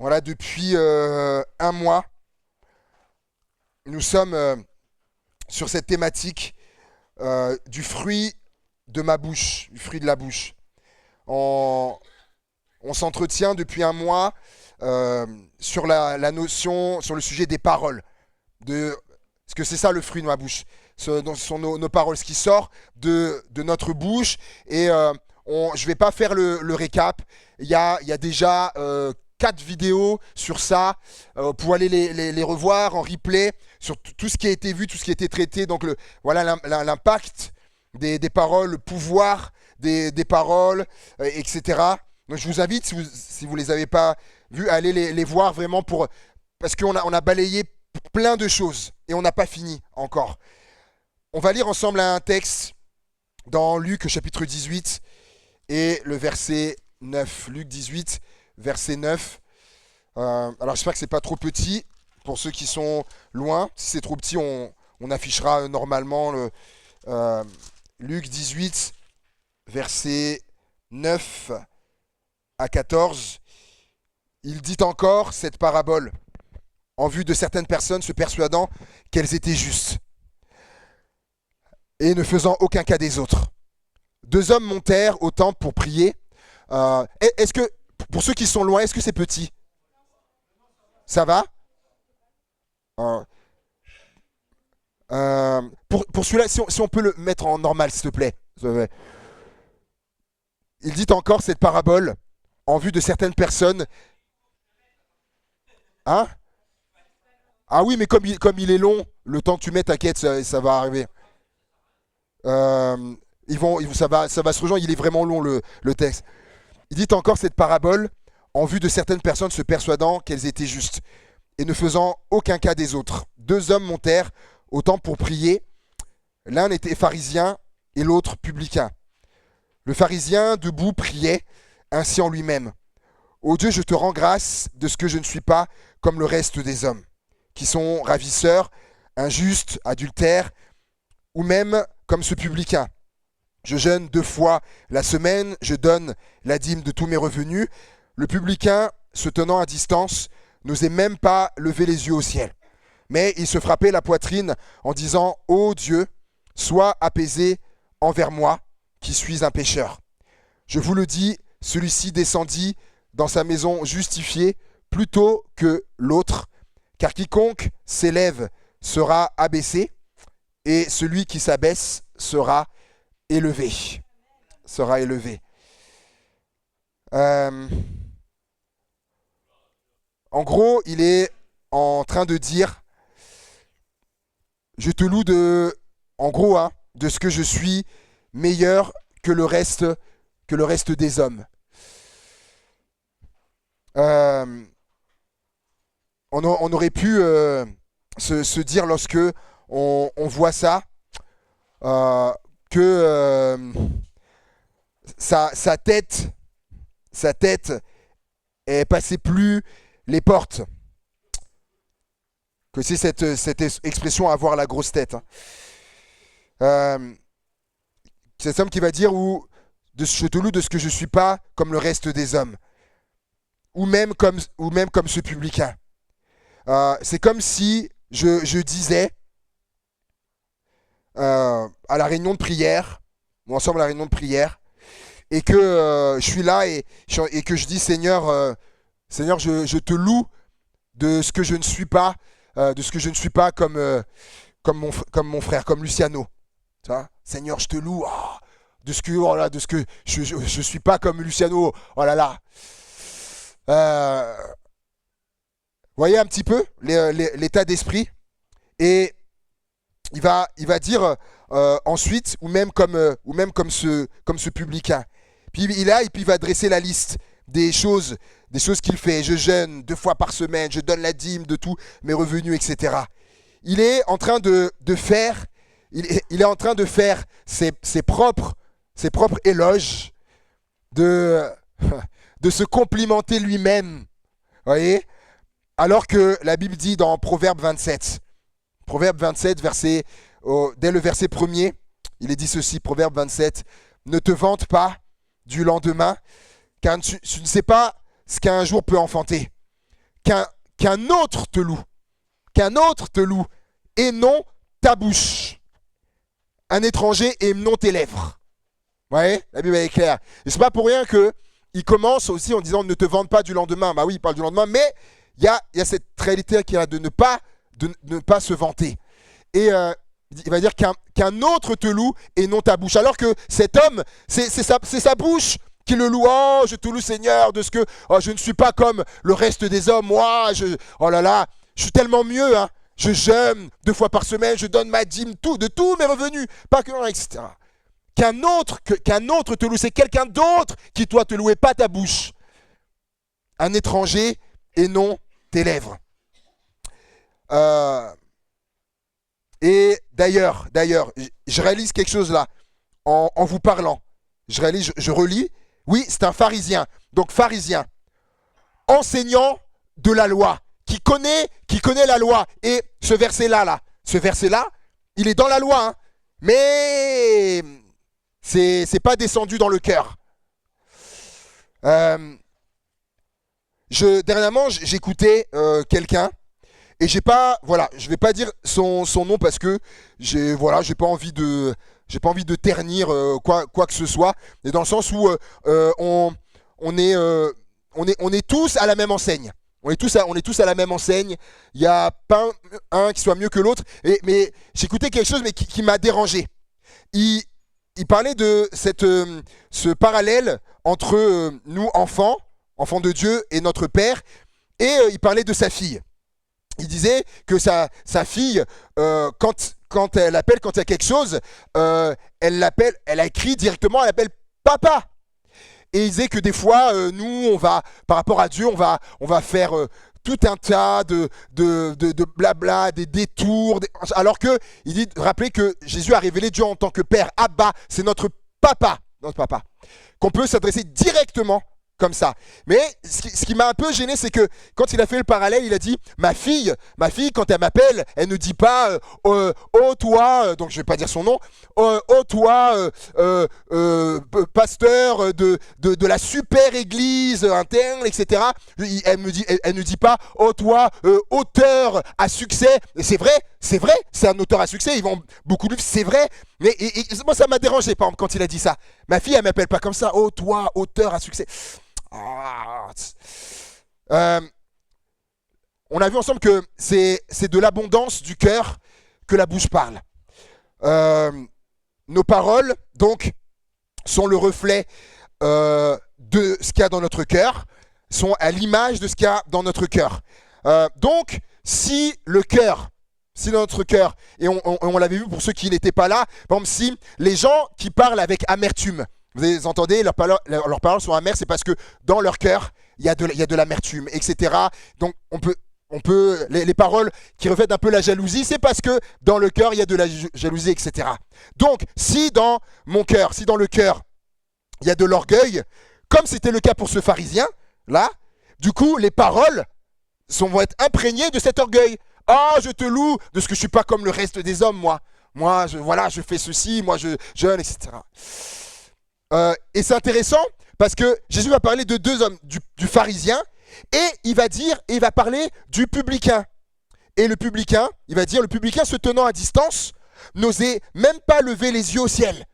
Voilà, depuis un mois, nous sommes sur cette thématique du fruit de ma bouche, du fruit de la bouche. On, on s'entretient depuis un mois sur la notion, sur le sujet des paroles. Parce que c'est ça le fruit de ma bouche. Ce sont nos paroles, ce qui sort de notre bouche. Et je ne vais pas faire le récap. Il y a déjà 4 vidéos sur ça. Pour aller les revoir en replay, sur tout ce qui a été vu, tout ce qui a été traité. Donc voilà l'impact des paroles, le pouvoir des paroles, etc. Donc je vous invite, si vous les avez pas vus, à aller les voir vraiment parce qu'on a balayé plein de choses et on n'a pas fini encore. On va lire ensemble un texte dans Luc chapitre 18 et le verset 9. Luc 18, verset 9. Alors j'espère que c'est pas trop petit pour ceux qui sont loin. Si c'est trop petit, on affichera normalement Luc 18, verset 9 à 14. Il dit encore cette parabole en vue de certaines personnes se persuadant qu'elles étaient justes et ne faisant aucun cas des autres. 2 hommes montèrent au temple pour prier. Est-ce que, pour ceux qui sont loin, est-ce que c'est petit? Ça va? Pour celui-là, si on peut le mettre en normal, s'il te plaît. Il dit encore cette parabole en vue de certaines personnes. Hein? Ah oui, mais comme il est long, le temps que tu mets, t'inquiète, ça va arriver. Ça va se rejoindre, il est vraiment long le texte. Il dit encore cette parabole en vue de certaines personnes se persuadant qu'elles étaient justes et ne faisant aucun cas des autres. 2 hommes montèrent au temple pour prier. L'un était pharisien et l'autre publicain. Le pharisien, debout, priait ainsi en lui-même. Ô Dieu, je te rends grâce de ce que je ne suis pas comme le reste des hommes, qui sont ravisseurs, injustes, adultères, ou même comme ce publicain. Je jeûne 2 fois la semaine, je donne la dîme de tous mes revenus. Le publicain, se tenant à distance, n'osait même pas lever les yeux au ciel. Mais il se frappait la poitrine en disant « Ô Dieu, sois apaisé envers moi, qui suis un pécheur. » Je vous le dis, celui-ci descendit dans sa maison justifié plutôt que l'autre, car quiconque s'élève sera abaissé, et celui qui s'abaisse sera élevé. Sera élevé. En gros, il est en train de dire, je te loue en gros, de ce que je suis meilleur que le reste des hommes. On aurait pu se dire lorsque on voit ça, que sa tête est passée plus les portes. Que c'est cette expression avoir la grosse tête. C'est cet homme qui va dire je te loue de ce que je ne suis pas comme le reste des hommes. Ou même comme ce publicain. C'est comme si je disais à la réunion de prière, ensemble à la réunion de prière, et que je suis là et que je dis Seigneur, je te loue de ce que je ne suis pas, comme mon frère, comme Luciano. Tu vois, Seigneur, je te loue de ce que je suis pas comme Luciano. Oh là là. Voyez un petit peu l'état d'esprit. Et il va dire ensuite, ou même comme ce publicain. Puis il va dresser la liste des choses qu'il fait. Je jeûne 2 fois par semaine, je donne la dîme de tous mes revenus, etc. Il est en train de faire, il est en train de faire ses propres éloges, de se complimenter lui-même. Voyez? Alors que la Bible dit dans Proverbe 27, dès le verset 1er, il est dit ceci, Proverbe 27, ne te vante pas du lendemain, car tu ne sais pas ce qu'un jour peut enfanter. qu'un autre te loue. Qu'un autre te loue et non ta bouche. Un étranger et non tes lèvres. Vous voyez, la Bible est claire. Et c'est pas pour rien qu'il commence aussi en disant ne te vante pas du lendemain. Bah oui, il parle du lendemain, mais il y a cette réalité qui est de ne pas se vanter. Et il va dire qu'un autre te loue et non ta bouche. Alors que cet homme, c'est sa bouche qui le loue. Oh, je te loue Seigneur de ce que je ne suis pas comme le reste des hommes. Moi, oh là là, je suis tellement mieux. Hein. Je jeûne 2 fois par semaine, je donne ma dîme, de tous mes revenus, pas que etc. Qu'un autre te loue, c'est quelqu'un d'autre qui doit te louer, pas ta bouche. Un étranger et non tes lèvres. Et d'ailleurs, je réalise quelque chose là, en vous parlant. Je relis. Oui, c'est un pharisien. Donc pharisien, enseignant de la loi, qui connaît la loi. Et ce verset-là, il est dans la loi, hein, mais c'est pas descendu dans le cœur. Dernièrement, j'écoutais quelqu'un. Et je vais pas dire son nom parce que j'ai pas envie de ternir quoi que ce soit. Et dans le sens où on est tous à la même enseigne. On est tous à la même enseigne. Il n'y a pas un qui soit mieux que l'autre. Mais j'écoutais quelque chose mais qui m'a dérangé. Il parlait de ce parallèle entre nous enfants de Dieu et notre Père. Et il parlait de sa fille. Il disait que sa fille, quand elle appelle, quand il y a quelque chose, elle écrit directement, elle appelle papa. Et il disait que des fois, nous, par rapport à Dieu, on va faire tout un tas de blabla, des détours. Alors que, il dit, rappelez que Jésus a révélé Dieu en tant que Père. Abba, c'est notre papa. Qu'on peut s'adresser directement comme ça. Mais ce qui m'a un peu gêné, c'est que quand il a fait le parallèle, il a dit ma fille, quand elle m'appelle, elle ne dit pas oh toi, donc je vais pas dire son nom, oh toi, pasteur de la super église interne, etc. Elle ne dit pas oh toi, auteur à succès. C'est vrai, c'est un auteur à succès, ils vendent beaucoup de livres, c'est vrai. Mais moi ça m'a dérangé par exemple quand il a dit ça. Ma fille elle m'appelle pas comme ça, oh toi, auteur à succès. On a vu ensemble que c'est de l'abondance du cœur que la bouche parle. Nos paroles, donc, sont le reflet de ce qu'il y a dans notre cœur, sont à l'image de ce qu'il y a dans notre cœur. Donc, si dans notre cœur, et on l'avait vu pour ceux qui n'étaient pas là, par exemple, si les gens qui parlent avec amertume, vous entendez, leurs paroles sont amères, c'est parce que dans leur cœur, il y a de l'amertume, etc. Donc, les paroles qui reflètent un peu la jalousie, c'est parce que dans le cœur, il y a de la jalousie, etc. Donc, si dans mon cœur, si dans le cœur, il y a de l'orgueil, comme c'était le cas pour ce pharisien, là, du coup, les paroles vont être imprégnées de cet orgueil. Ah, je te loue de ce que je ne suis pas comme le reste des hommes, moi. Moi, je fais ceci, moi, je jeûne, etc. Et c'est intéressant parce que Jésus va parler de 2 hommes, du pharisien, et il va parler du publicain. Et le publicain, il va dire, le publicain se tenant à distance, n'osait même pas lever les yeux au ciel.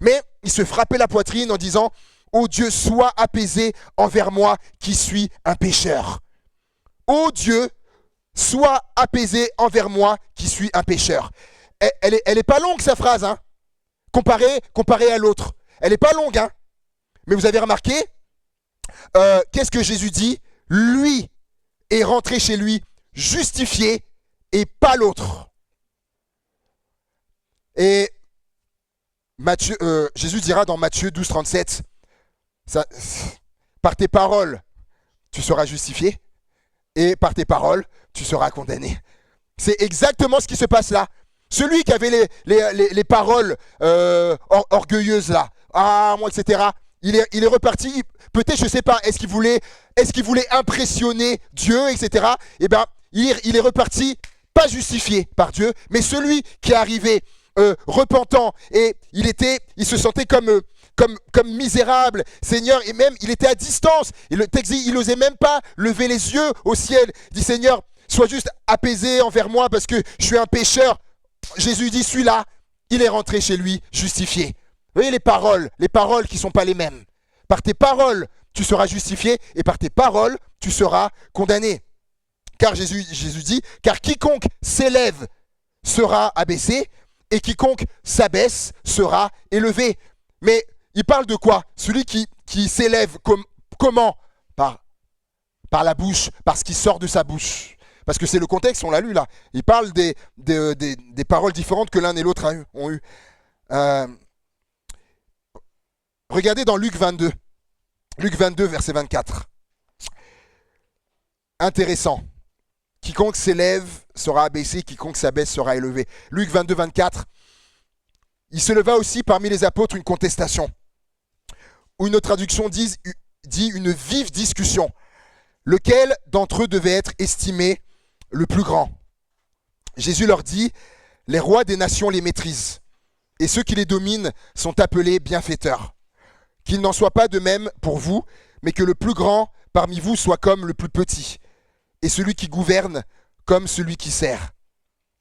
Mais il se frappait la poitrine en disant, ô Dieu, sois apaisé envers moi qui suis un pécheur. Ô Dieu, sois apaisé envers moi qui suis un pécheur. Elle est pas longue sa phrase, hein, comparée à l'autre. Elle n'est pas longue, hein. Mais vous avez remarqué, qu'est-ce que Jésus dit? Lui est rentré chez lui justifié et pas l'autre. Et Jésus dira dans Matthieu 12, 37, par tes paroles, tu seras justifié, et par tes paroles, tu seras condamné. C'est exactement ce qui se passe là. Celui qui avait les paroles orgueilleuses là, ah moi, etc., il est reparti, peut-être, je ne sais pas, est-ce qu'il voulait impressionner Dieu, etc. Eh bien, il est reparti, pas justifié par Dieu, mais celui qui est arrivé repentant, et il se sentait comme comme misérable, Seigneur, et même il était à distance. Et le texte dit, il n'osait même pas lever les yeux au ciel. Il dit, Seigneur, sois juste apaisé envers moi parce que je suis un pécheur. Jésus dit, celui-là, il est rentré chez lui justifié. Vous voyez les paroles qui ne sont pas les mêmes. Par tes paroles, tu seras justifié et par tes paroles, tu seras condamné. Car Jésus dit, car quiconque s'élève sera abaissé et quiconque s'abaisse sera élevé. Mais il parle de quoi? Celui qui s'élève comment? Par la bouche, par ce qui sort de sa bouche. Parce que c'est le contexte, on l'a lu là. Il parle des paroles différentes que l'un et l'autre ont eues. Regardez dans Luc 22. Luc 22, verset 24. Intéressant. Quiconque s'élève sera abaissé, quiconque s'abaisse sera élevé. Luc 22, 24. Il se leva aussi parmi les apôtres une contestation. Ou une autre traduction dit une vive discussion. Lequel d'entre eux devait être estimé le plus grand? Jésus leur dit, les rois des nations les maîtrisent, et ceux qui les dominent sont appelés bienfaiteurs. Qu'il n'en soit pas de même pour vous, mais que le plus grand parmi vous soit comme le plus petit, et celui qui gouverne comme celui qui sert.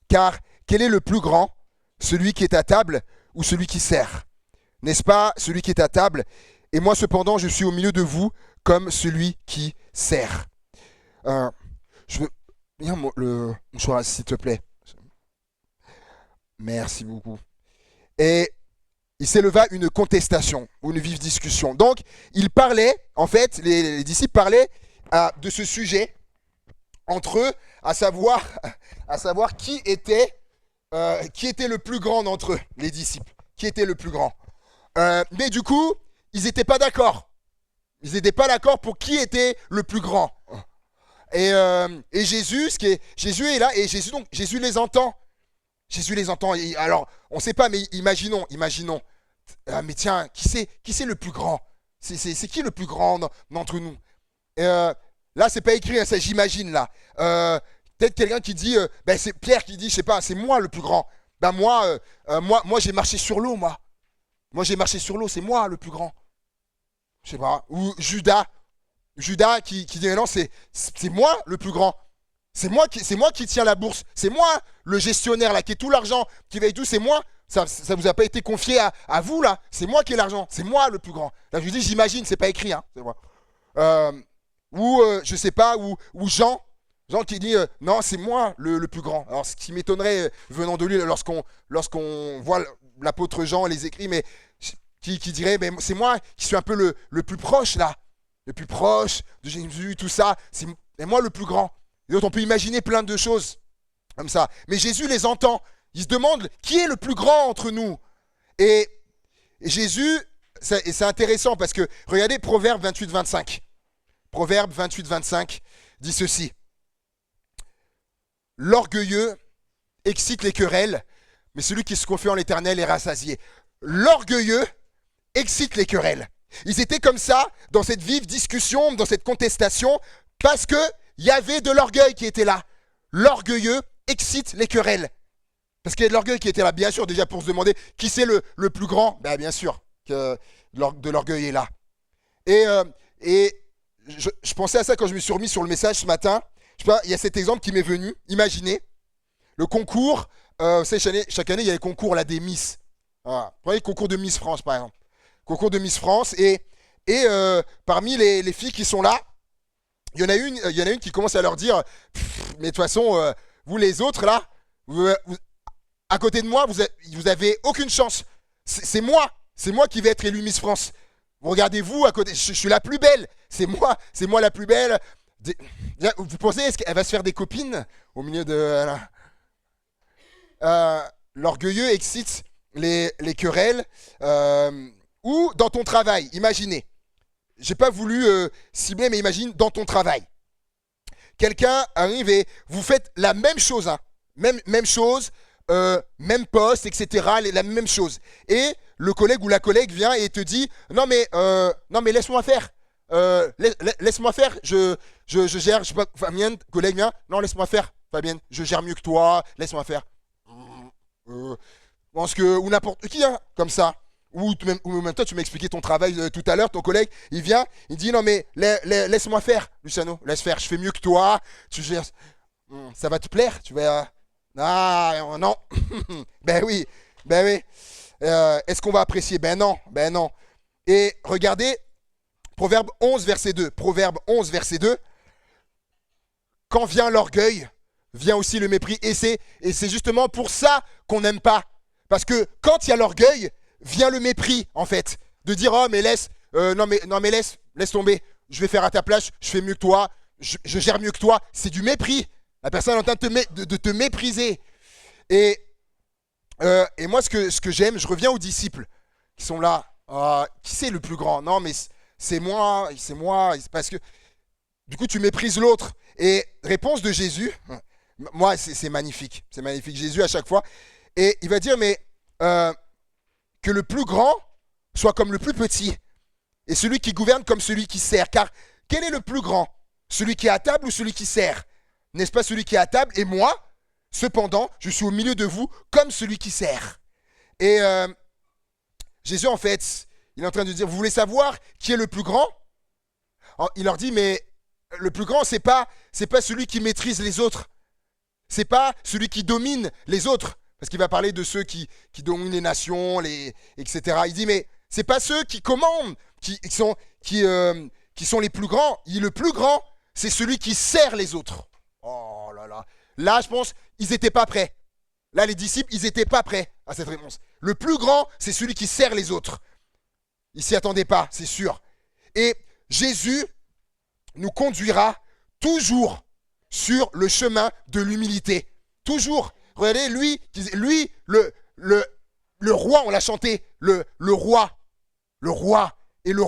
Car quel est le plus grand, celui qui est à table ou celui qui sert? N'est-ce pas celui qui est à table? Et moi cependant je suis au milieu de vous comme celui qui sert. Je veux bien le mouchoir, s'il te plaît. Merci beaucoup. Et il s'éleva une contestation ou une vive discussion. Donc, il parlait, en fait, les disciples parlaient de ce sujet entre eux, à savoir qui était le plus grand d'entre eux, les disciples. Qui était le plus grand. Mais du coup, ils n'étaient pas d'accord. Ils n'étaient pas d'accord pour qui était le plus grand. Et Jésus, Jésus est là et Jésus les entend. Jésus les entend. Alors, on ne sait pas, mais imaginons. Mais tiens, qui c'est le plus grand? C'est qui le plus grand d'entre nous? Là, c'est pas écrit, hein, ça j'imagine là. Peut-être quelqu'un qui dit, c'est Pierre qui dit, je sais pas, c'est moi le plus grand. Moi j'ai marché sur l'eau, moi. Moi j'ai marché sur l'eau, c'est moi le plus grand. Je sais pas. Ou Judas qui dit, non, c'est moi le plus grand. C'est moi qui tiens la bourse. C'est moi le gestionnaire là, qui est tout l'argent, qui veille tout. C'est moi. Ça vous a pas été confié à vous là. C'est moi qui ai l'argent. C'est moi le plus grand. Là, je dis, j'imagine, c'est pas écrit. Hein, c'est moi. Je sais pas. Ou Jean qui dit, non, c'est moi le plus grand. Alors, ce qui m'étonnerait venant de lui lorsqu'on voit l'apôtre Jean les écrits, mais qui dirait, mais c'est moi qui suis un peu le plus proche là. Le plus proche de Jésus, tout ça. C'est moi le plus grand. Et donc on peut imaginer plein de choses comme ça. Mais Jésus les entend. Il se demande qui est le plus grand entre nous. Et Jésus, c'est intéressant parce que regardez Proverbe 28-25. Proverbe 28-25 dit ceci. L'orgueilleux excite les querelles, mais celui qui se confie en l'Éternel est rassasié. L'orgueilleux excite les querelles. Ils étaient comme ça, dans cette vive discussion, dans cette contestation, parce que il y avait de l'orgueil qui était là. L'orgueilleux excite les querelles. Parce qu'il y a de l'orgueil qui était là, bien sûr, déjà pour se demander qui c'est le plus grand. Ben, bien sûr que de l'orgueil est là. Et je pensais à ça quand je me suis remis sur le message ce matin. Je sais pas, il y a cet exemple qui m'est venu. Imaginez le concours. Vous savez, chaque année, il y a les concours là, des Miss. Voilà. Vous voyez le concours de Miss France, par exemple. Concours de Miss France. Et parmi les filles qui sont là, il y en a une qui commence à leur dire, mais de toute façon, vous les autres là, à côté de moi, vous avez aucune chance. C'est moi qui vais être élu Miss France. Vous regardez vous à côté, je suis la plus belle. C'est moi la plus belle. Vous pensez, est-ce qu'elle va se faire des copines au milieu de l'orgueilleux excite les querelles ou dans ton travail. Imaginez. J'ai pas voulu cibler, mais imagine dans ton travail. Quelqu'un arrive et vous faites la même chose, hein. Même chose, même poste, etc. La même chose. Et le collègue ou la collègue vient et te dit non mais laisse-moi faire. Laisse-moi faire. Je gère. Je sais pas. Fabien, collègue vient. Non, laisse-moi faire. Fabien, je gère mieux que toi. Laisse-moi faire. Je pense que ou n'importe qui, hein, comme ça. Ou même toi, tu m'as expliqué ton travail tout à l'heure, ton collègue, il vient, il dit non mais laisse-moi faire, Luciano, laisse faire, je fais mieux que toi, tu gères. Ça va te plaire, tu vas. Ah non, ben oui, ben oui. Est-ce qu'on va apprécier? Ben non, ben non. Et regardez, Proverbe 11, verset 2. Proverbe 11, verset 2. Quand vient l'orgueil, vient aussi le mépris. Et c'est justement pour ça qu'on n'aime pas. Parce que quand il y a l'orgueil, vient le mépris, en fait. De dire, oh, mais laisse, non, mais laisse tomber. Je vais faire à ta place, je fais mieux que toi, je gère mieux que toi. C'est du mépris. La personne est en train de te mépriser. Et moi, ce que j'aime, je reviens aux disciples qui sont là. Qui c'est le plus grand? Non, mais c'est moi. C'est parce que du coup, tu méprises l'autre. Et réponse de Jésus, moi, c'est magnifique. C'est magnifique. Jésus, à chaque fois. Et il va dire, mais que le plus grand soit comme le plus petit. Et celui qui gouverne comme celui qui sert. Car quel est le plus grand? Celui qui est à table ou celui qui sert? N'est-ce pas celui qui est à table? Et moi, cependant, je suis au milieu de vous comme celui qui sert. Et Jésus, en fait, il est en train de dire, vous voulez savoir qui est le plus grand? Il leur dit, mais le plus grand, c'est pas celui qui maîtrise les autres. C'est pas celui qui domine les autres. Parce qu'il va parler de ceux qui dominent les nations, etc. Il dit, mais c'est pas ceux qui commandent, qui sont les plus grands. Le plus grand, c'est celui qui sert les autres. Oh là là. Là, je pense, ils n'étaient pas prêts. Là, les disciples, ils n'étaient pas prêts à cette réponse. Le plus grand, c'est celui qui sert les autres. Ils s'y attendaient pas, c'est sûr. Et Jésus nous conduira toujours sur le chemin de l'humilité. Toujours. Regardez, lui, le roi, on l'a chanté, le roi. Et le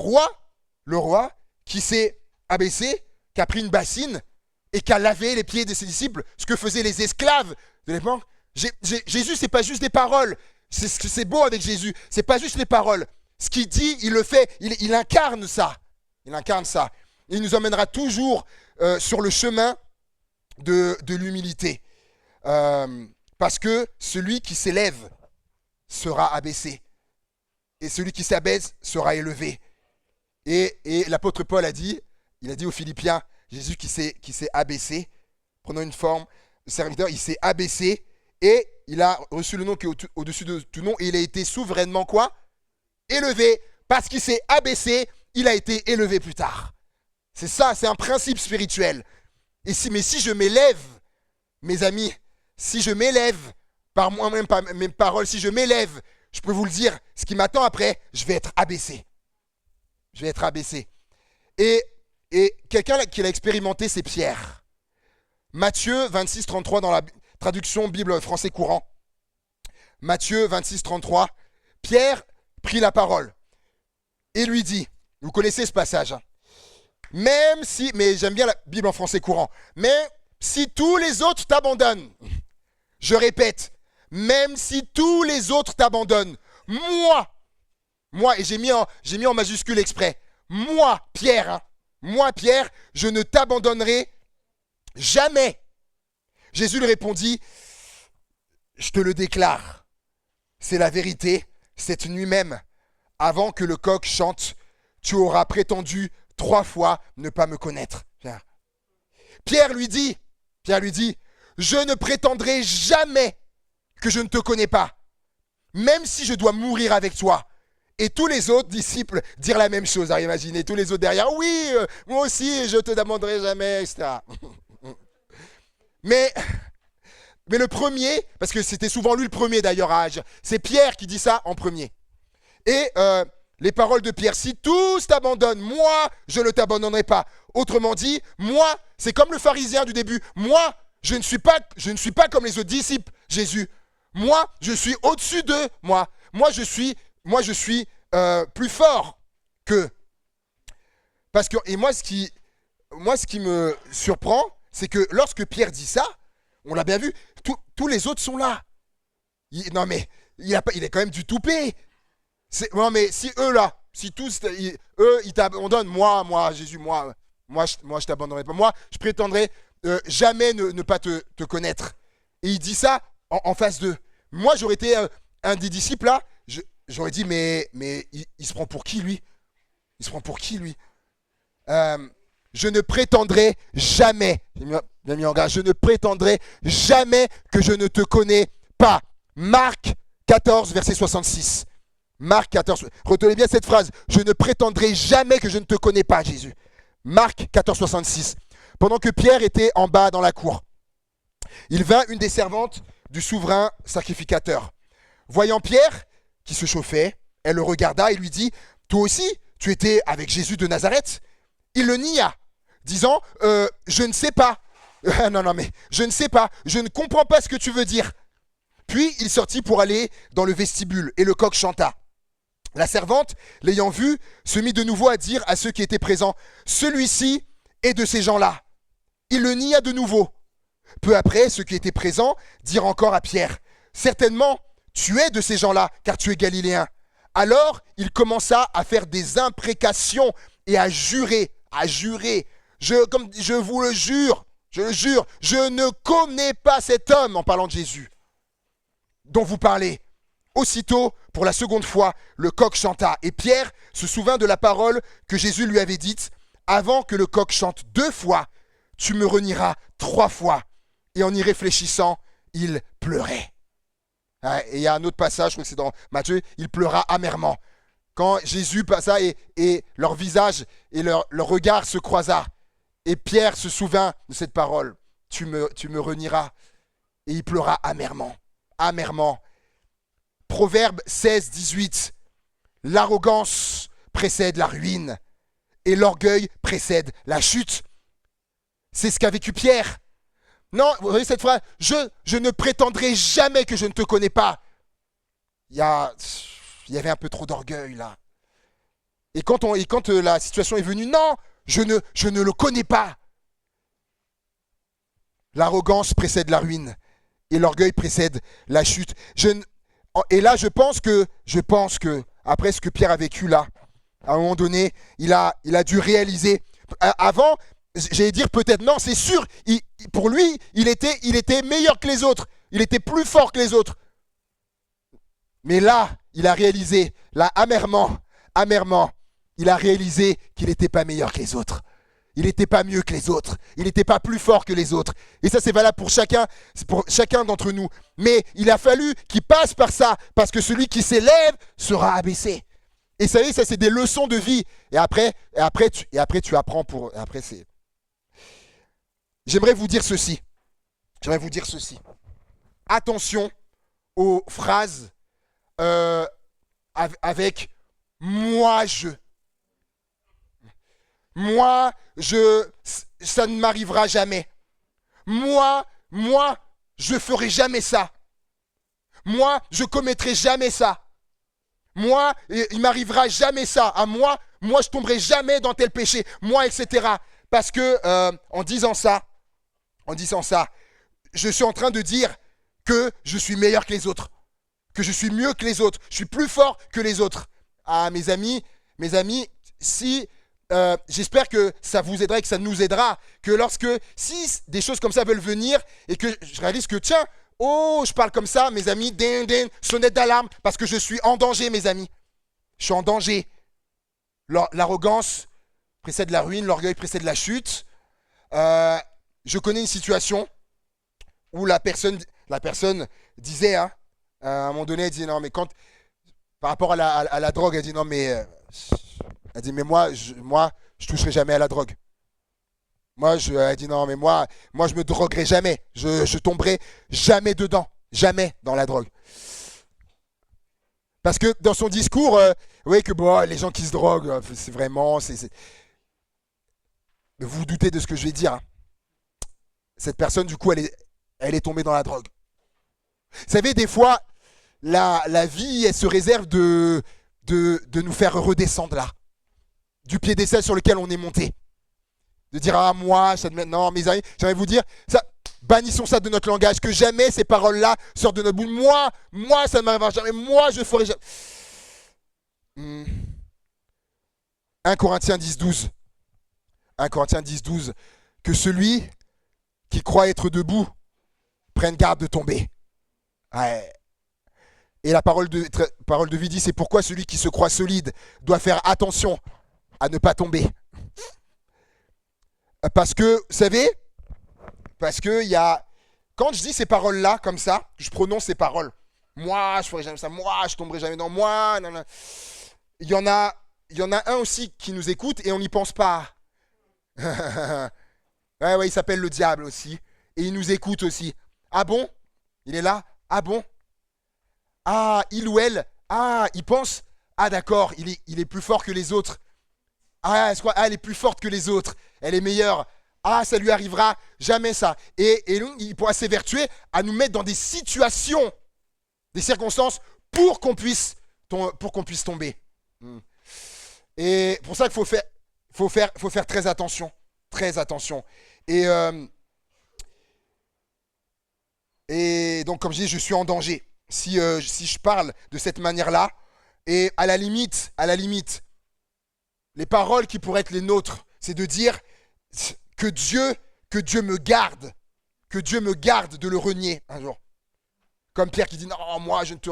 roi qui s'est abaissé, qui a pris une bassine et qui a lavé les pieds de ses disciples, ce que faisaient les esclaves de l'époque. Jésus, c'est pas juste des paroles. C'est ce que c'est beau avec Jésus. C'est pas juste les paroles. Ce qu'il dit, il le fait. Il incarne ça. Il incarne ça. Et il nous emmènera toujours sur le chemin de l'humilité. Parce que celui qui s'élève sera abaissé. Et celui qui s'abaisse sera élevé. Et l'apôtre Paul il a dit aux Philippiens, Jésus qui s'est abaissé, prenant une forme de serviteur, il s'est abaissé et il a reçu le nom qui est au-dessus de tout nom et il a été souverainement quoi? Élevé. Parce qu'il s'est abaissé, il a été élevé plus tard. C'est ça, c'est un principe spirituel. Mais si je m'élève, mes amis, si je m'élève par moi-même, par mes paroles, si je m'élève, je peux vous le dire, ce qui m'attend après, je vais être abaissé. Je vais être abaissé. Et quelqu'un qui l'a expérimenté, c'est Pierre. Matthieu 26, 33 dans la traduction Bible français courant. Matthieu 26, 33. Pierre prit la parole et lui dit, vous connaissez ce passage, hein, même si, mais j'aime bien la Bible en français courant, mais si tous les autres t'abandonnent, je répète, même si tous les autres t'abandonnent, moi, et j'ai mis en majuscule exprès, moi, Pierre, je ne t'abandonnerai jamais. Jésus lui répondit, je te le déclare, c'est la vérité, cette nuit même, avant que le coq chante, tu auras prétendu 3 fois ne pas me connaître. Pierre lui dit, je ne prétendrai jamais que je ne te connais pas, même si je dois mourir avec toi. Et tous les autres disciples dirent la même chose. Alors imaginez, tous les autres derrière, oui, moi aussi, je te demanderai jamais, etc. Mais le premier, parce que c'était souvent lui le premier d'ailleurs à agir, c'est Pierre qui dit ça en premier. Et les paroles de Pierre, si tous t'abandonnent, moi, je ne t'abandonnerai pas. Autrement dit, moi, c'est comme le pharisien du début. Moi, je ne suis pas comme les autres disciples, Jésus. Moi, je suis au-dessus d'eux, moi. Moi, je suis plus fort qu'eux. Parce que, et moi, ce qui me surprend, c'est que lorsque Pierre dit ça, on l'a bien vu, tous les autres sont là. Non mais, il est quand même du toupet. Non mais si eux là, si tous, ils t'abandonnent, moi Jésus, moi je t'abandonnerai pas. Moi, je prétendrai jamais ne pas te connaître. Et il dit ça en face d'eux. Moi, j'aurais été un des disciples là, j'aurais dit, mais il se prend pour qui, lui? Il se prend pour qui, lui? Euh, je ne prétendrai jamais, bien mis en garde, je ne prétendrai jamais que je ne te connais pas. Marc 14, verset 66. Marc 14, retenez bien cette phrase. Je ne prétendrai jamais que je ne te connais pas, Jésus. Marc 14, 66. Pendant que Pierre était en bas dans la cour, il vint une des servantes du souverain sacrificateur. Voyant Pierre qui se chauffait, elle le regarda et lui dit, toi aussi, tu étais avec Jésus de Nazareth? Il le nia, disant, je ne sais pas. Non, mais je ne sais pas, je ne comprends pas ce que tu veux dire. Puis il sortit pour aller dans le vestibule et le coq chanta. La servante, l'ayant vu, se mit de nouveau à dire à ceux qui étaient présents, celui-ci est de ces gens-là. Il le nia de nouveau. Peu après, ceux qui étaient présents dirent encore à Pierre, certainement, tu es de ces gens-là, car tu es galiléen. Alors, il commença à faire des imprécations et à jurer. Je vous le jure, je ne connais pas cet homme, en parlant de Jésus, dont vous parlez. Aussitôt, pour la seconde fois, le coq chanta. Et Pierre se souvint de la parole que Jésus lui avait dite, avant que le coq chante 2 fois, tu me renieras 3 fois. Et en y réfléchissant, il pleurait. Et il y a un autre passage, je crois que c'est dans Matthieu, il pleura amèrement. Quand Jésus passa et leur visage et leur regard se croisa, et Pierre se souvint de cette parole, tu me renieras, et il pleura amèrement. Proverbe 16, 18, l'arrogance précède la ruine, et l'orgueil précède la chute. C'est ce qu'a vécu Pierre. Non, vous voyez cette phrase, je ne prétendrai jamais que je ne te connais pas. Il y avait un peu trop d'orgueil là. Et quand la situation est venue, non, je ne le connais pas. L'arrogance précède la ruine et l'orgueil précède la chute. Et là, je pense que après ce que Pierre a vécu là, à un moment donné, il a dû réaliser. Avant, j'allais dire peut-être non, c'est sûr. Pour lui, il était meilleur que les autres. Il était plus fort que les autres. Mais là, il a réalisé, là, amèrement, il a réalisé qu'il n'était pas meilleur que les autres. Il n'était pas mieux que les autres. Il n'était pas plus fort que les autres. Et ça, c'est valable pour chacun d'entre nous. Mais il a fallu qu'il passe par ça, parce que celui qui s'élève sera abaissé. Et ça, c'est des leçons de vie. Et après, tu apprends pour. Après, c'est. J'aimerais vous dire ceci. Attention aux phrases avec moi je. Moi, ça ne m'arrivera jamais. Moi, je ferai jamais ça. Moi, je commettrai jamais ça. Moi, il m'arrivera jamais ça. À moi, je tomberai jamais dans tel péché. Moi, etc. Parce que en disant ça, je suis en train de dire que je suis meilleur que les autres, que je suis mieux que les autres, je suis plus fort que les autres. Ah, mes amis, si j'espère que ça vous aidera et que ça nous aidera, que si des choses comme ça veulent venir et que je réalise que tiens, je parle comme ça, mes amis, sonnette d'alarme, parce que je suis en danger, mes amis. Je suis en danger. L'arrogance précède la ruine, l'orgueil précède la chute. Je connais une situation où la personne disait, à un moment donné, elle disait non, mais par rapport à la drogue, elle dit non, mais elle dit mais moi je toucherai jamais à la drogue. Elle dit non, mais moi je me droguerai jamais. Je tomberai jamais dedans, jamais dans la drogue. Parce que dans son discours, vous voyez que les gens qui se droguent, c'est vraiment, vous vous doutez de ce que je vais dire. Cette personne, du coup, elle est tombée dans la drogue. Vous savez, des fois, la vie, elle se réserve de nous faire redescendre là, du piédestal sur lequel on est monté. De dire, moi, ça non, mes amis, j'aimerais vous dire, ça, bannissons ça de notre langage, que jamais ces paroles-là sortent de notre bouche. Moi, ça ne m'arrivera jamais, moi, je ferai jamais. 1 Corinthiens 10, 12. 1 Corinthiens 10, 12. Que celui qui croit être debout prenne garde de tomber. Ouais. Et la parole de vie dit, c'est pourquoi celui qui se croit solide doit faire attention à ne pas tomber. Parce que, vous savez, parce que il y a... Quand je dis ces paroles-là, comme ça, je prononce ces paroles. Moi, je ferai jamais ça. Moi, je tomberai jamais dans moi. Non, non. Il y en a un aussi qui nous écoute et on n'y pense pas. Ouais, il s'appelle le diable aussi. Et il nous écoute aussi. Ah bon? Il est là? Ah bon? Ah, il ou elle? Ah, il pense? Ah d'accord, il est plus fort que les autres. Ah, elle est plus forte que les autres. Elle est meilleure. Ah, ça lui arrivera jamais ça. Et il pourra s'évertuer à nous mettre dans des situations, des circonstances pour qu'on puisse tomber. Et pour ça qu'il faut faire très attention. Très attention. Et donc, comme je dis, je suis en danger. Si je parle de cette manière-là, et à la limite, les paroles qui pourraient être les nôtres, c'est de dire que Dieu me garde de le renier un jour. Comme Pierre qui dit non, moi je ne te...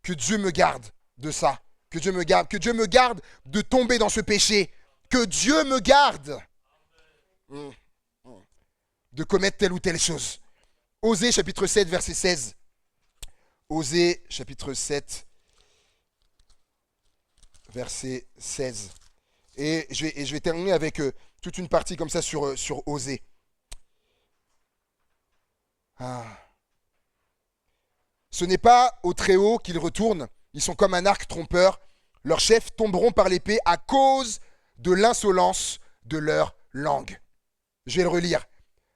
Que Dieu me garde de ça. Que Dieu me garde de tomber dans ce péché. Que Dieu me garde de commettre telle ou telle chose. Osée chapitre 7 verset 16. Osée chapitre 7 verset 16. Et je vais terminer avec toute une partie comme ça sur Osée. Ah. Ce n'est pas au Très-Haut qu'ils retournent, ils sont comme un arc trompeur. Leurs chefs tomberont par l'épée à cause de l'insolence de leur langue. Je vais le relire.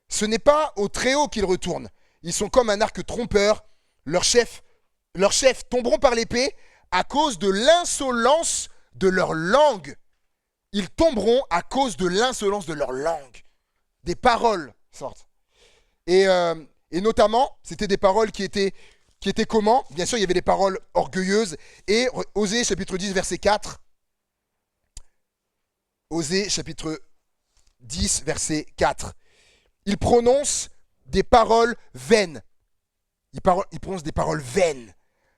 Ce n'est pas au Très-Haut qu'ils retournent, ils sont comme un arc trompeur. Leurs chefs tomberont par l'épée à cause de l'insolence de leur langue. Ils tomberont à cause de l'insolence de leur langue. Des paroles sortent. Et notamment, c'était des paroles qui étaient comment? Bien sûr, il y avait des paroles orgueilleuses. Et Osée chapitre 10, verset 4. Osée chapitre 10, verset 4. Il prononce des paroles vaines. Il prononce des paroles vaines.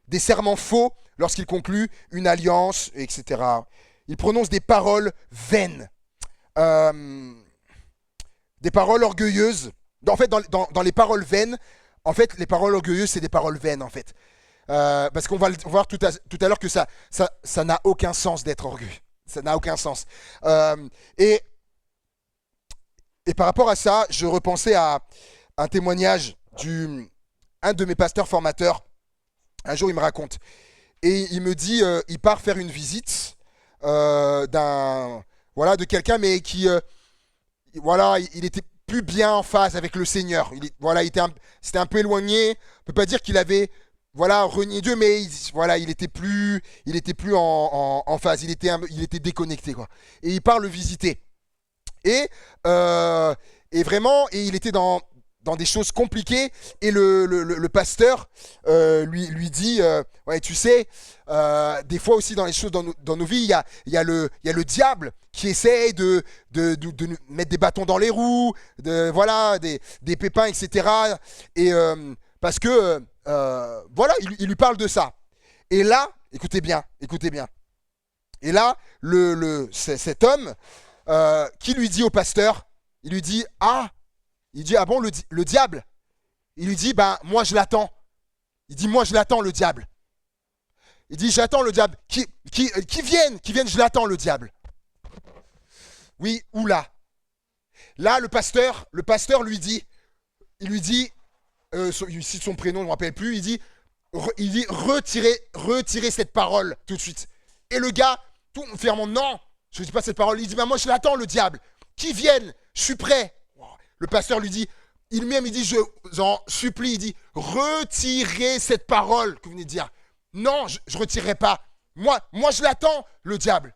Des serments faux lorsqu'il conclut une alliance, etc. Il prononce des paroles vaines. Des paroles orgueilleuses. En fait, dans les paroles vaines, en fait, les paroles orgueilleuses, c'est des paroles vaines, en fait. Parce qu'on va voir tout à l'heure que ça n'a aucun sens d'être orgueilleux. Ça n'a aucun sens. Et par rapport à ça, je repensais à un témoignage un de mes pasteurs formateurs. Un jour, il me raconte. Et il me dit, il part faire une visite de quelqu'un, mais qui, il était plus bien en phase avec le Seigneur. C'était un peu éloigné. On peut pas dire qu'il avait, renié Dieu, mais il était plus en phase. Il était déconnecté, quoi. Et il part le visiter. Et vraiment, il était dans des choses compliquées, et le pasteur lui dit ouais, tu sais, des fois aussi dans les choses dans nos vies, il y a le diable qui essaye de nous mettre des bâtons dans les roues, des pépins, etc. Et parce que il lui parle de ça. Et là, écoutez bien. Et là, cet homme qui lui dit au pasteur, il lui dit ah bon, le diable? Il lui dit moi je l'attends. Il dit moi je l'attends, le diable. Il dit j'attends le diable. Qui vienne, je l'attends, le diable. Oui, ou là. Là, le pasteur lui dit, il cite son prénom, je ne me rappelle plus, il dit retirez cette parole tout de suite. Et le gars, tout fermement, non, je ne dis pas cette parole. Il dit moi je l'attends, le diable. Qui vienne, je suis prêt. Le pasteur lui dit, il dit, j'en supplie, il dit, retirez cette parole que vous venez de dire. Non, je ne retirerai pas. Moi, je l'attends, le diable.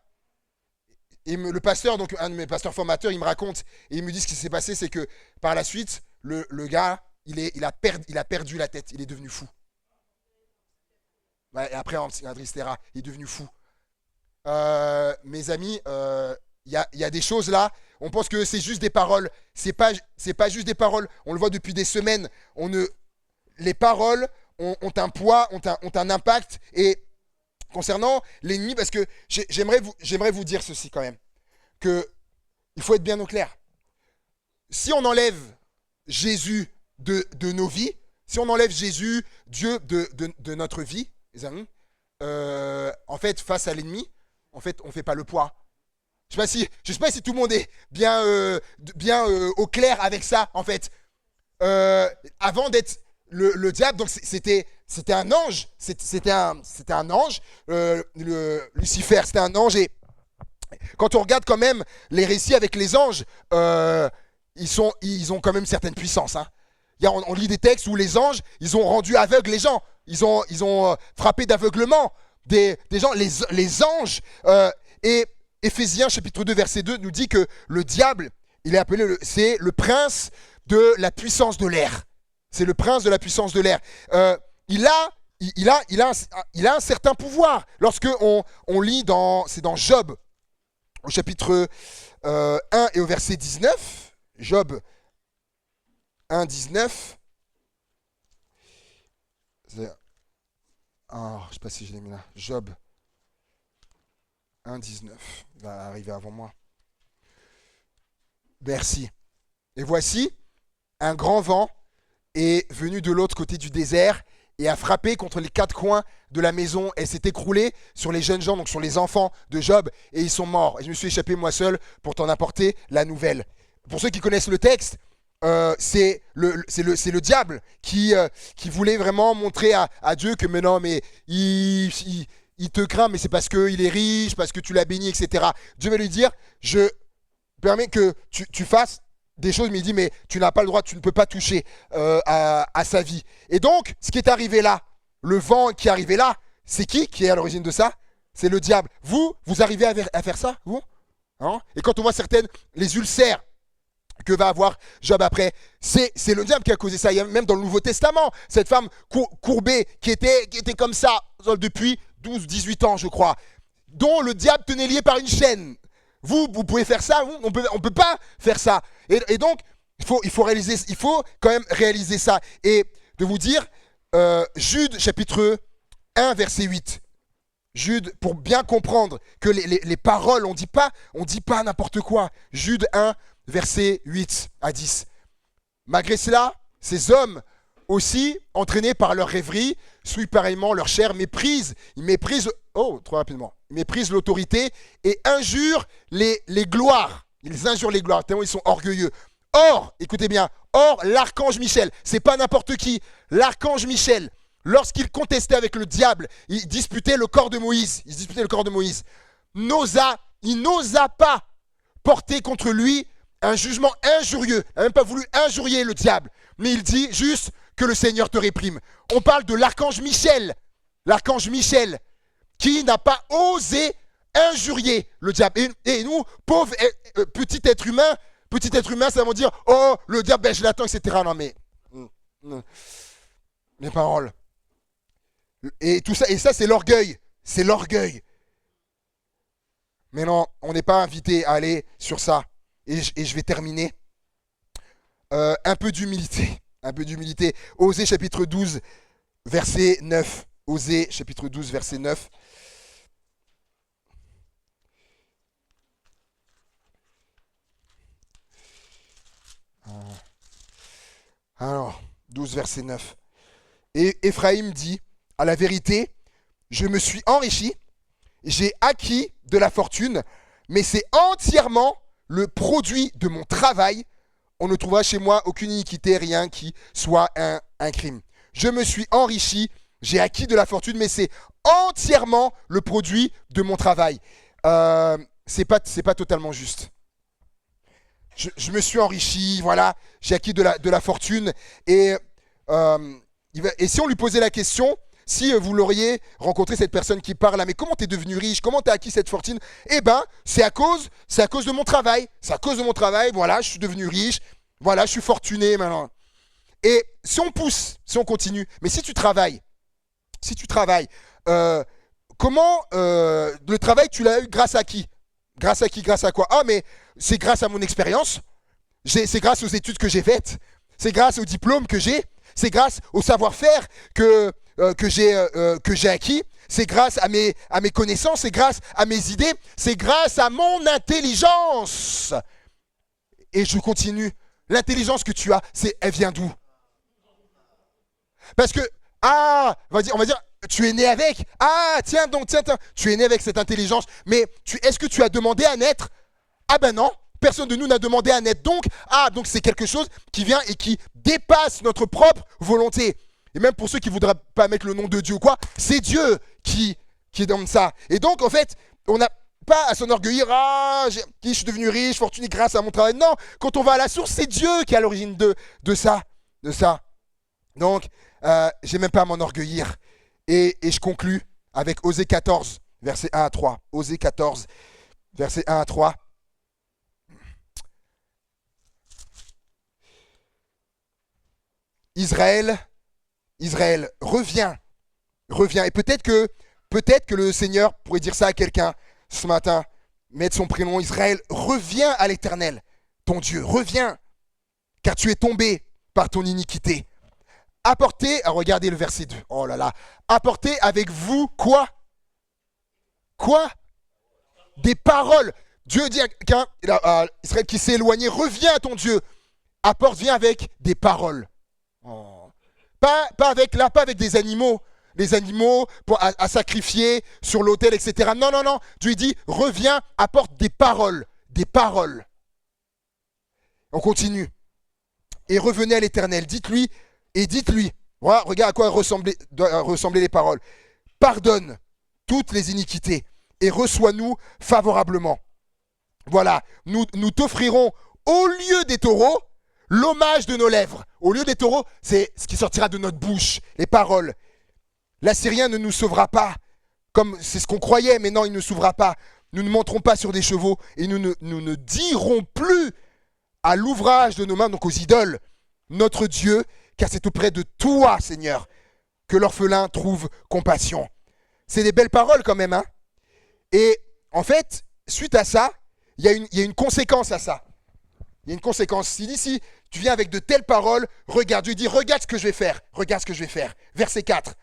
Et le pasteur, donc un de mes pasteurs formateurs, il me raconte, et il me dit ce qui s'est passé, c'est que par la suite, le gars, il a perdu la tête, il est devenu fou. Ouais, et après, etc., il est devenu fou. Mes amis, il y a des choses là, on pense que c'est juste des paroles. C'est pas juste des paroles. On le voit depuis des semaines. Les paroles, ont un poids, ont un impact. Et concernant l'ennemi, parce que j'aimerais vous dire ceci quand même, que il faut être bien au clair. Si on enlève Jésus de nos vies, si on enlève Jésus, Dieu de notre vie, les amis, en fait, face à l'ennemi, en fait, on ne fait pas le poids. Je ne sais pas si tout le monde est bien, au clair avec ça, en fait. Avant d'être le diable, donc c'était un ange, c'était un ange, Lucifer, c'était un ange. Et quand on regarde quand même les récits avec les anges, ils ont quand même certaines puissances. Hein. On lit des textes où les anges, ils ont rendu aveugles les gens, ils ont frappé d'aveuglement des gens, les anges. Et Éphésiens chapitre 2 verset 2 nous dit que le diable, il est appelé, c'est le prince de la puissance de l'air. C'est le prince de la puissance de l'air. Il a un certain pouvoir. Lorsque on lit c'est dans Job, au chapitre 1 et au verset 19, Job 1, 19. Je ne sais pas si je l'ai mis là. Job 1, 19. Il va arriver avant moi. Merci. Et voici, un grand vent est venu de l'autre côté du désert et a frappé contre les quatre coins de la maison et s'est écroulé sur les jeunes gens, donc sur les enfants de Job, et ils sont morts. Et je me suis échappé moi seul pour t'en apporter la nouvelle. Pour ceux qui connaissent le texte, c'est le diable qui voulait vraiment montrer à Dieu que mais non, mais il te craint, mais c'est parce qu'il est riche, parce que tu l'as béni, etc. Dieu va lui dire, je permets que tu fasses des choses, mais il dit, mais tu n'as pas le droit, tu ne peux pas toucher à sa vie. Et donc, ce qui est arrivé là, le vent qui est arrivé là, c'est qui est à l'origine de ça? C'est le diable. Vous arrivez à faire ça, vous hein? Et quand on voit les ulcères que va avoir Job après, c'est le diable qui a causé ça. Il y a même dans le Nouveau Testament, cette femme courbée qui était comme ça depuis 12-18 ans, je crois, dont le diable tenait lié par une chaîne. Vous pouvez faire ça, on peut pas faire ça. Et donc, il faut quand même réaliser ça. Et de vous dire, Jude chapitre 1 verset 8. Jude, pour bien comprendre que les paroles, on dit pas n'importe quoi. Jude 1 verset 8 à 10. Malgré cela, ces hommes aussi, entraînés par leur rêverie, souillent pareillement leur chair, ils méprisent l'autorité et injurent les gloires. Ils injurent les gloires, tellement ils sont orgueilleux. Or, écoutez bien, l'archange Michel, c'est pas n'importe qui, l'archange Michel, lorsqu'il contestait avec le diable, il disputait le corps de Moïse, il n'osa pas porter contre lui un jugement injurieux. Il n'a même pas voulu injurier le diable, mais il dit juste que le Seigneur te réprime. On parle de l'archange Michel, qui n'a pas osé injurier le diable. Et nous, pauvres petits êtres humains, ça veut dire, oh, le diable, je l'attends, etc. Non, mais les paroles. Et tout ça, c'est l'orgueil. Mais non, on n'est pas invité à aller sur ça. Et je vais terminer. Un peu d'humilité. Osée chapitre 12, verset 9. Osée chapitre 12, verset 9. Alors, 12, verset 9. Et Éphraïm dit, à la vérité, je me suis enrichi, j'ai acquis de la fortune, mais c'est entièrement le produit de mon travail. On ne trouvera chez moi aucune iniquité, rien qui soit un crime. Je me suis enrichi, j'ai acquis de la fortune, mais c'est entièrement le produit de mon travail. C'est pas totalement juste. Je me suis enrichi, voilà, j'ai acquis de la fortune. Et si on lui posait la question, si vous l'auriez rencontré, cette personne qui parle là, mais comment tu es devenu riche, comment tu as acquis cette fortune? Eh bien, c'est à cause de mon travail. C'est à cause de mon travail, voilà, je suis devenu riche, voilà, je suis fortuné maintenant. Et si on pousse, si on continue, mais si tu travailles, comment le travail, tu l'as eu grâce à qui? Grâce à quoi? Ah, mais c'est grâce à mon expérience, c'est grâce aux études que j'ai faites, c'est grâce au diplôme que j'ai. c'est grâce au savoir-faire que j'ai acquis, c'est grâce à mes connaissances, c'est grâce à mes idées, c'est grâce à mon intelligence. Et je continue. L'intelligence que tu as, elle vient d'où? Parce que, on va dire, tu es né avec. Tiens, tu es né avec cette intelligence. Mais est-ce que tu as demandé à naître? Ah ben non, personne de nous n'a demandé à naître. Donc c'est quelque chose qui vient et qui dépasse notre propre volonté. Et même pour ceux qui ne voudraient pas mettre le nom de Dieu ou quoi, c'est Dieu qui donne ça. Et donc, en fait, on n'a pas à s'enorgueillir. Je suis devenu riche, fortuné grâce à mon travail. Non, quand on va à la source, c'est Dieu qui est à l'origine de ça. Donc, j'ai même pas à m'enorgueillir. Et je conclus avec Osée 14, versets 1 à 3. Osée 14, versets 1 à 3. Israël, reviens. Et peut-être que le Seigneur pourrait dire ça à quelqu'un ce matin, mettre son prénom. Israël, reviens à l'Éternel, ton Dieu, reviens, car tu es tombé par ton iniquité. Apportez, regardez le verset 2, oh là là, apportez avec vous quoi? Des paroles. Dieu dit à Israël qui s'est éloigné, reviens à ton Dieu. Viens avec des paroles. Pas avec des animaux. Les animaux à sacrifier sur l'autel, etc. Non. Dieu dit, reviens, apporte des paroles. Des paroles. On continue. Et revenez à l'Éternel. Dites-lui, voilà, regarde à quoi doivent ressembler les paroles. Pardonne toutes les iniquités et reçois-nous favorablement. Voilà, nous t'offrirons au lieu des taureaux l'hommage de nos lèvres. Au lieu des taureaux, c'est ce qui sortira de notre bouche, les paroles. L'Assyrien ne nous sauvera pas, comme c'est ce qu'on croyait, mais non, il ne sauvera pas. Nous ne monterons pas sur des chevaux et nous ne dirons plus à l'ouvrage de nos mains, donc aux idoles, notre Dieu, car c'est auprès de toi, Seigneur, que l'orphelin trouve compassion. C'est des belles paroles quand même, hein. Et en fait, suite à ça, il y a une conséquence à ça. Il y a une conséquence. Il dit, si tu viens avec de telles paroles, regarde, Dieu dit, regarde ce que je vais faire. Verset 4.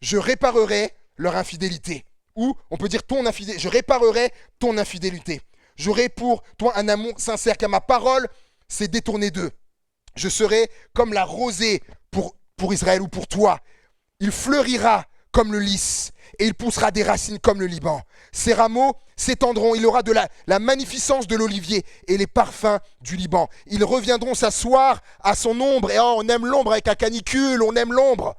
Je réparerai leur infidélité. Ou, on peut dire ton infidélité. Je réparerai ton infidélité. J'aurai pour toi un amour sincère, car ma parole s'est détournée d'eux. Je serai comme la rosée pour Israël ou pour toi. Il fleurira comme le lys et il poussera des racines comme le Liban. Ses rameaux s'étendront, il aura de la magnificence de l'olivier et les parfums du Liban. Ils reviendront s'asseoir à son ombre. Et on aime l'ombre avec la canicule, on aime l'ombre.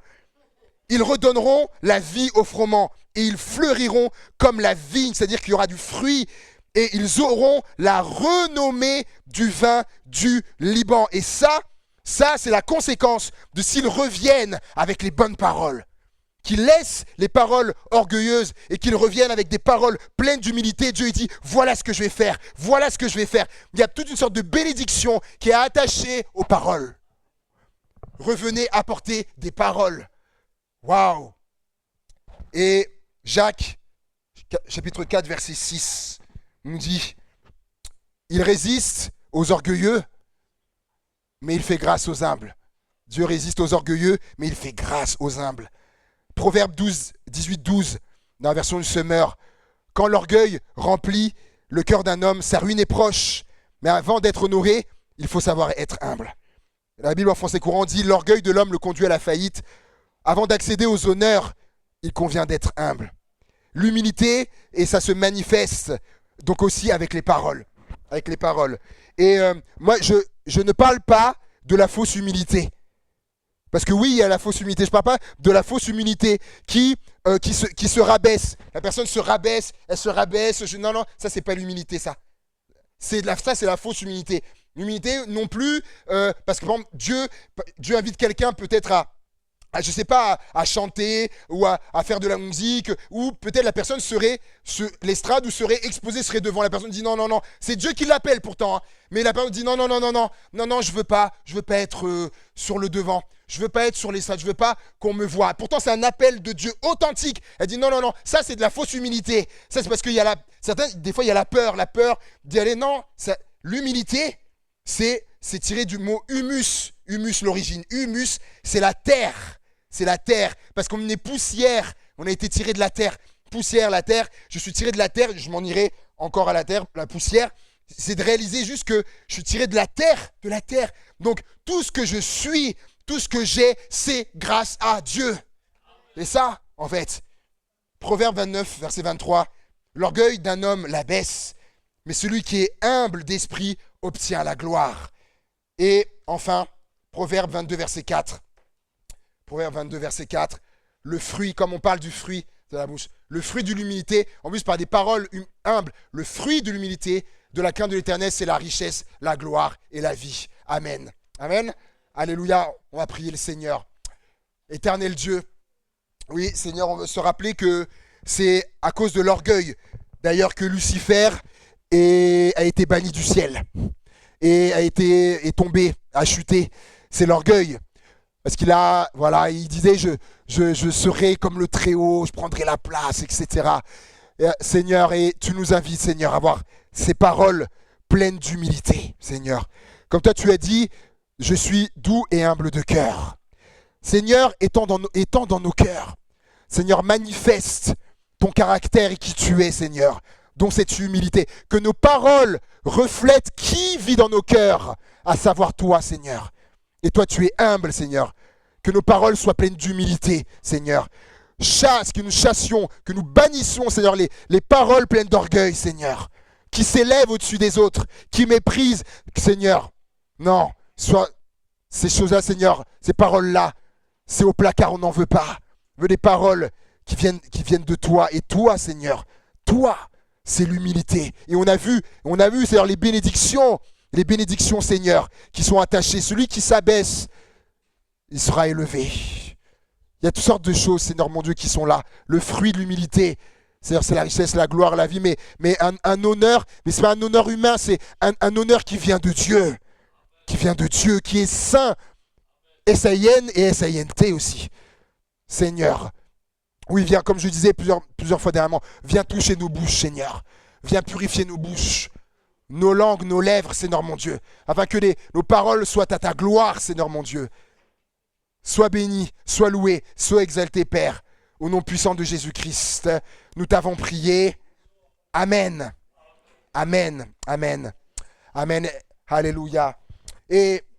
Ils redonneront la vie au froment et ils fleuriront comme la vigne, c'est-à-dire qu'il y aura du fruit. Et ils auront la renommée du vin du Liban. Et ça c'est la conséquence de s'ils reviennent avec les bonnes paroles. Qu'ils laissent les paroles orgueilleuses et qu'ils reviennent avec des paroles pleines d'humilité. Dieu dit, voilà ce que je vais faire. Il y a toute une sorte de bénédiction qui est attachée aux paroles. Revenez apporter des paroles. Waouh! Et Jacques, chapitre 4, verset 6, nous dit, il résiste aux orgueilleux, mais il fait grâce aux humbles. Dieu résiste aux orgueilleux, mais il fait grâce aux humbles. Proverbe 18-12, dans la version du Semeur. Quand l'orgueil remplit le cœur d'un homme, sa ruine est proche. Mais avant d'être honoré, il faut savoir être humble. La Bible en français courant dit, l'orgueil de l'homme le conduit à la faillite. Avant d'accéder aux honneurs, il convient d'être humble. L'humilité, et ça se manifeste donc aussi avec les paroles. Et moi, je ne parle pas de la fausse humilité. Parce que oui, il y a la fausse humilité. Je ne parle pas de la fausse humilité qui se rabaisse. La personne se rabaisse, elle se rabaisse. Non, ça, c'est pas l'humilité, ça. C'est la fausse humilité. L'humilité non plus, parce que par exemple, Dieu invite quelqu'un peut-être je sais pas, à chanter ou à faire de la musique, ou peut-être la personne serait sur l'estrade ou serait exposée, serait devant. La personne dit non, c'est Dieu qui l'appelle pourtant, hein. Mais la personne dit non, je veux pas être sur le devant, je veux pas être sur l'estrade, je veux pas qu'on me voie. Pourtant c'est un appel de Dieu authentique. Elle dit non, ça c'est de la fausse humilité. Ça c'est parce qu'il y a des fois il y a la peur d'y aller. Non, l'humilité c'est tiré du mot humus. Humus, l'origine. Humus, c'est la terre. C'est la terre. Parce qu'on est poussière. On a été tiré de la terre. Poussière, la terre. Je suis tiré de la terre. Je m'en irai encore à la terre, la poussière. C'est de réaliser juste que je suis tiré de la terre. De la terre. Donc, tout ce que je suis, tout ce que j'ai, c'est grâce à Dieu. C'est ça, en fait. Proverbe 29, verset 23. L'orgueil d'un homme l'abaisse, mais celui qui est humble d'esprit obtient la gloire. Et enfin, Proverbe 22, verset 4. Proverbe 22, verset 4. Le fruit, comme on parle du fruit de la bouche, le fruit de l'humilité, en plus par des paroles humbles, le fruit de l'humilité, de la crainte de l'Éternel, c'est la richesse, la gloire et la vie. Amen. Amen. Alléluia. On va prier le Seigneur. Éternel Dieu, oui, Seigneur, on veut se rappeler que c'est à cause de l'orgueil, d'ailleurs, que Lucifer a été banni du ciel et est tombé, a chuté. C'est l'orgueil. Parce il disait, je serai comme le Très-Haut, je prendrai la place, etc. Seigneur, et tu nous invites, Seigneur, à avoir ces paroles pleines d'humilité, Seigneur. Comme toi, tu as dit, je suis doux et humble de cœur. Seigneur, étant dans nos cœurs, Seigneur, manifeste ton caractère et qui tu es, Seigneur, dont cette humilité. Que nos paroles reflètent qui vit dans nos cœurs, à savoir toi, Seigneur. Et toi, tu es humble, Seigneur. Que nos paroles soient pleines d'humilité, Seigneur. Que nous chassions, que nous bannissions, Seigneur, les paroles pleines d'orgueil, Seigneur. Qui s'élèvent au-dessus des autres, qui méprisent, Seigneur. Non, ces choses-là, Seigneur, ces paroles-là, c'est au placard, on n'en veut pas. On veut des paroles qui viennent de toi. Et toi, Seigneur, toi, c'est l'humilité. Et on a vu, Seigneur, les bénédictions, Seigneur, qui sont attachées. Celui qui s'abaisse, il sera élevé. Il y a toutes sortes de choses, Seigneur mon Dieu, qui sont là. Le fruit de l'humilité, c'est-à-dire c'est la richesse, la gloire, la vie, mais un honneur, mais ce n'est pas un honneur humain, c'est un honneur qui vient de Dieu. Qui est saint. S-A-I-N et S-A-I-N-T aussi. Seigneur, oui, viens, comme je disais plusieurs fois dernièrement, viens toucher nos bouches, Seigneur. Viens purifier nos bouches, nos langues, nos lèvres, Seigneur mon Dieu, afin que nos paroles soient à ta gloire, Seigneur mon Dieu. Sois béni, sois loué, sois exalté, Père. Au nom puissant de Jésus-Christ, nous t'avons prié. Amen. Amen. Amen. Amen. Alléluia. Et